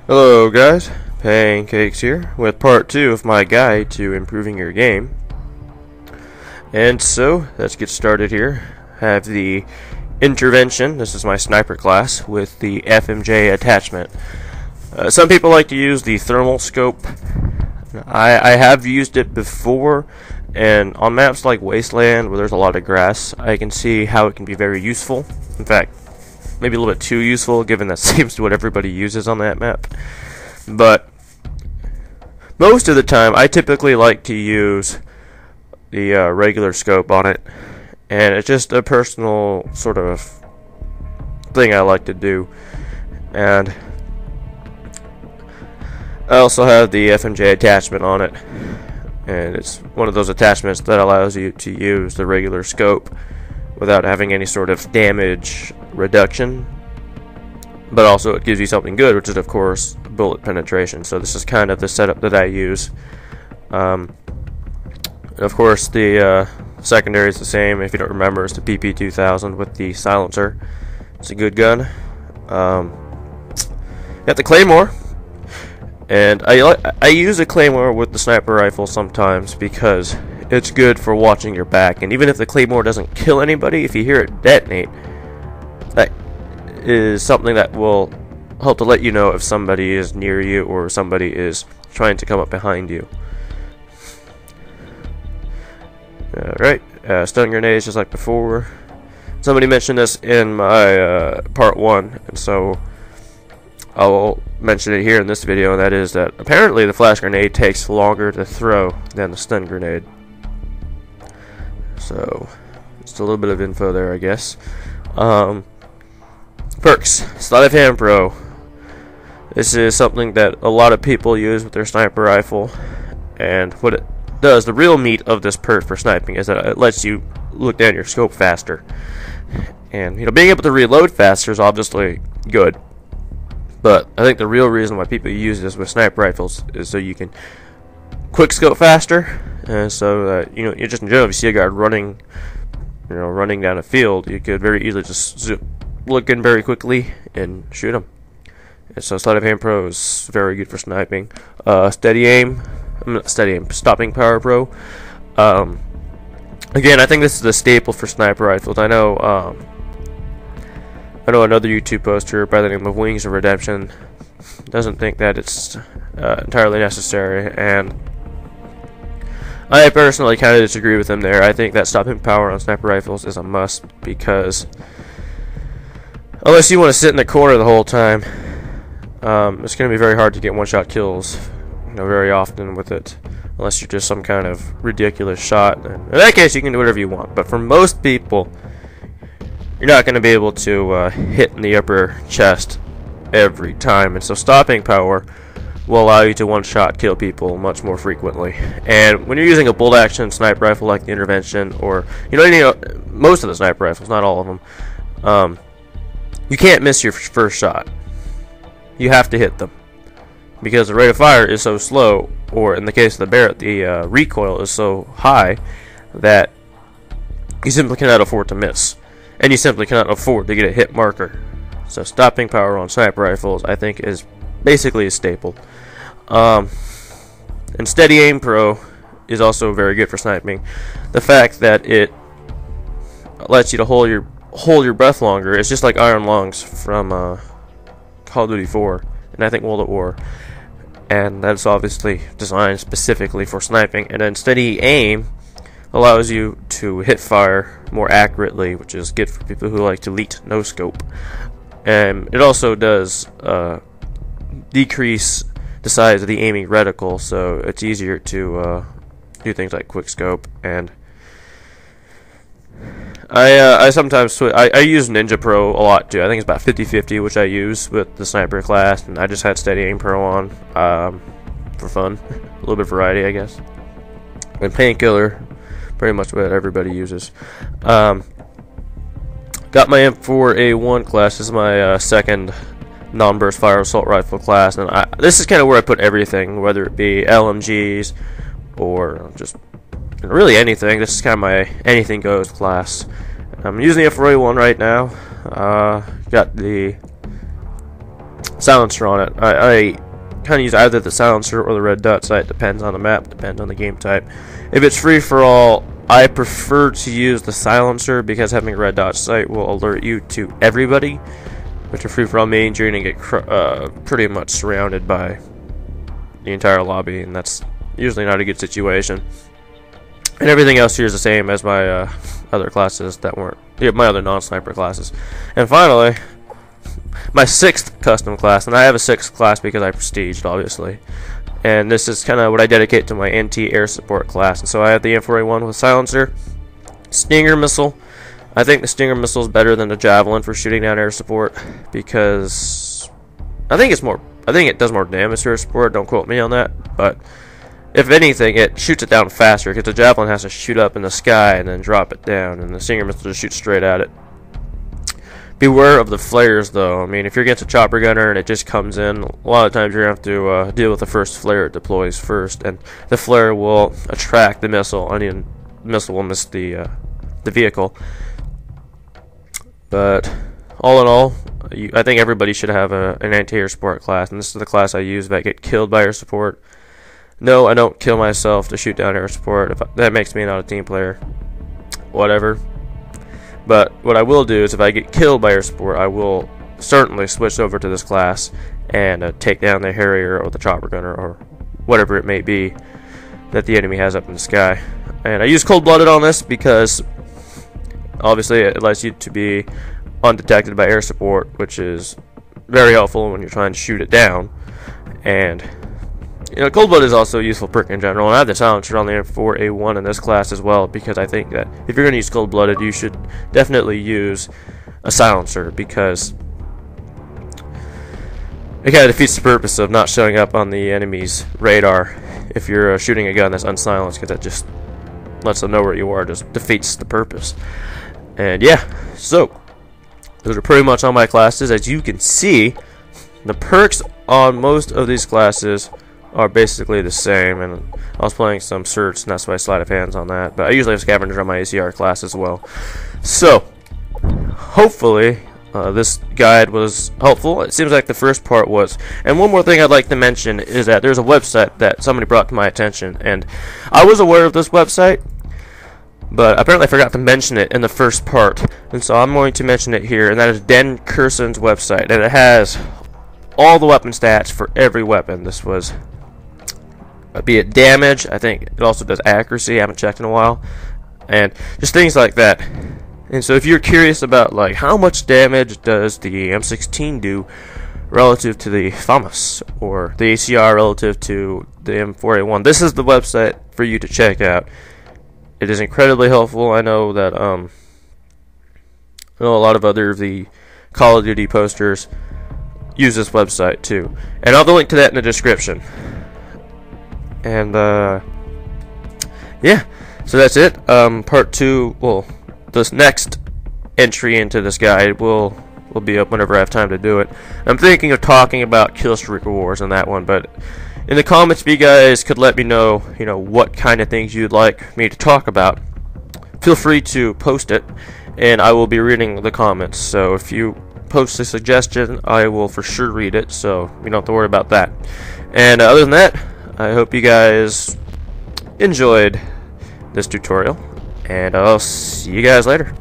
Hello guys, PainCakes here with part 2 of my guide to improving your game. And so, let's get started here. I have the intervention, this is my sniper class, with the FMJ attachment. Some people like to use the thermal scope. I have used it before, and on maps like Wasteland where there's a lot of grass, I can see how it can be very useful. In fact, maybe a little bit too useful, given that seems to what everybody uses on that map. But most of the time, I typically like to use the regular scope on it, and it's just a personal sort of thing I like to do. And I also have the FMJ attachment on it, and it's one of those attachments that allows you to use the regular scope without having any sort of damage reduction, but also it gives you something good, which is of course bullet penetration. So this is kind of the setup that I use. Of course the secondary is the same. If you don't remember, it's the PP2000 with the silencer. It's a good gun. Got the Claymore, and I use a Claymore with the sniper rifle sometimes because it's good for watching your back. And even if the Claymore doesn't kill anybody, if you hear it detonate, that is something that will help to let you know if somebody is near you or somebody is trying to come up behind you. Alright, stun grenades just like before. Somebody mentioned this in my part 1, and so I'll mention it here in this video, and that is that apparently the flash grenade takes longer to throw than the stun grenade. So, just a little bit of info there, I guess. Perks. Sleight of Hand Pro. This is something that a lot of people use with their sniper rifle, and what it does, the real meat of this perk for sniping, is that it lets you look down your scope faster. And, you know, being able to reload faster is obviously good, but I think the real reason why people use this with sniper rifles is so you can quick scope faster, and so that you just in general, if you see a guy running down a field, you could very easily just look in very quickly and shoot him. And so Sleight of Hand Pro is very good for sniping. Stopping Power Pro. Again, I think this is the staple for sniper rifles. I know another YouTube poster by the name of Wings of Redemption doesn't think that it's entirely necessary, and I personally kind of disagree with him there. I think that stopping power on sniper rifles is a must, because unless you want to sit in the corner the whole time, it's going to be very hard to get one-shot kills, very often with it, unless you're just some kind of ridiculous shot. And in that case, you can do whatever you want. But for most people, you're not going to be able to hit in the upper chest every time, and so stopping power will allow you to one-shot kill people much more frequently. And when you're using a bolt-action sniper rifle like the Intervention, or most of the sniper rifles, not all of them, you can't miss your first shot. You have to hit them, because the rate of fire is so slow, or in the case of the Barrett, the recoil is so high that you simply cannot afford to miss, and you simply cannot afford to get a hit marker. So stopping power on sniper rifles, I think, is basically a staple. And Steady Aim Pro is also very good for sniping. The fact that it lets you to hold your breath longer is just like Iron Lungs from Call of Duty 4, and I think World at War. And that's obviously designed specifically for sniping. And then Steady Aim allows you to hit fire more accurately, which is good for people who like to elite no scope. And it also does decrease the size of the aiming reticle, so it's easier to do things like quick scope. And I sometimes I use Ninja Pro a lot too. I think it's about 50-50, which I use with the sniper class, and I just had Steady Aim Pro on for fun, a little bit of variety, I guess. And Painkiller, pretty much what everybody uses. Got my M4A1 class. This is my second non-burst fire assault rifle class, and this is kind of where I put everything, whether it be LMGs or just really anything. This is kind of my anything goes class. I'm using the M4A1 right now. Got the silencer on it. I kind of use either the silencer or the red dot sight. Depends on the map, depends on the game type. If it's free for all, I prefer to use the silencer because having a red dot sight will alert you to everybody. But a free for all means you're going to get pretty much surrounded by the entire lobby, and that's usually not a good situation. And everything else here is the same as my other classes that weren't, my other non-sniper classes. And finally, my 6th custom class, and I have a 6th class because I prestiged, obviously. And this is kind of what I dedicate to my anti-air support class. And so I have the M4A1 with silencer, Stinger missile. I think the Stinger missile is better than the Javelin for shooting down air support because I think it does more damage to air support. Don't quote me on that, but if anything, it shoots it down faster because the Javelin has to shoot up in the sky and then drop it down, and the Stinger missile just shoots straight at it. Beware of the flares, though. I mean, if you're against a chopper gunner and it just comes in, a lot of times you're going to have to deal with the first flare it deploys first, and the flare will attract the missile, and the missile will miss the vehicle. But all in all, I think everybody should have an anti-air support class, and this is the class I use if I get killed by air support. No, I don't kill myself to shoot down air support. That makes me not a team player. Whatever. But what I will do is if I get killed by air support, I will certainly switch over to this class and take down the Harrier or the chopper gunner or whatever it may be that the enemy has up in the sky. And I use cold-blooded on this because obviously it allows you to be undetected by air support, which is very helpful when you're trying to shoot it down. And cold-blooded is also a useful perk in general, and I have the silencer on the M4A1 in this class as well, because I think that if you're going to use cold-blooded, you should definitely use a silencer, because it kind of defeats the purpose of not showing up on the enemy's radar if you're shooting a gun that's unsilenced, because that just lets them know where you are, just defeats the purpose. And yeah, so those are pretty much all my classes. As you can see, the perks on most of these classes are basically the same, and I was playing some certs, and that's why I sleight of hands on that, but I usually have scavenger on my ACR class as well. So hopefully this guide was helpful. It seems like the first part was. And one more thing I'd like to mention is that there's a website that somebody brought to my attention, and I was aware of this website, but apparently I forgot to mention it in the first part, and so I'm going to mention it here, and that is Dan Kerson's website, and it has all the weapon stats for every weapon. This was be it damage, I think it also does accuracy, I haven't checked in a while, and just things like that. And so if you're curious about like how much damage does the M16 do relative to the FAMAS, or the ACR relative to the M4A1, this is the website for you to check out. It is incredibly helpful. I know that I know a lot of other of the Call of Duty posters use this website too, and I'll have the link to that in the description. And yeah, so that's it. Part 2, well, this next entry into this guide will be up whenever I have time to do it. I'm thinking of talking about kill streak rewards in that one, but in the comments, if you guys could let me know, what kind of things you'd like me to talk about, feel free to post it, and I will be reading the comments. So if you post a suggestion, I will for sure read it, so you don't have to worry about that. And other than that, I hope you guys enjoyed this tutorial, and I'll see you guys later.